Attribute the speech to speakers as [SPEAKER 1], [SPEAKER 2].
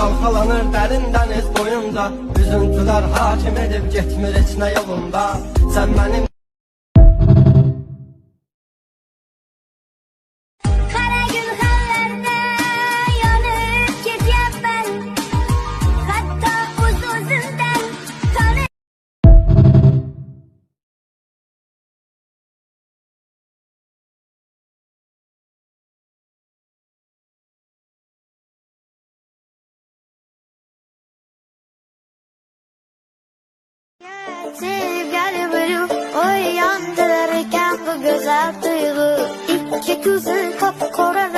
[SPEAKER 1] Çalxalanır dərin dəniz boyunca, üzüntülər hakim edib getmir heç nə yolunda. Sən mənim
[SPEAKER 2] Sevip gelmiyorum o yandırırken bu güzel duygu. İki gözün kapkara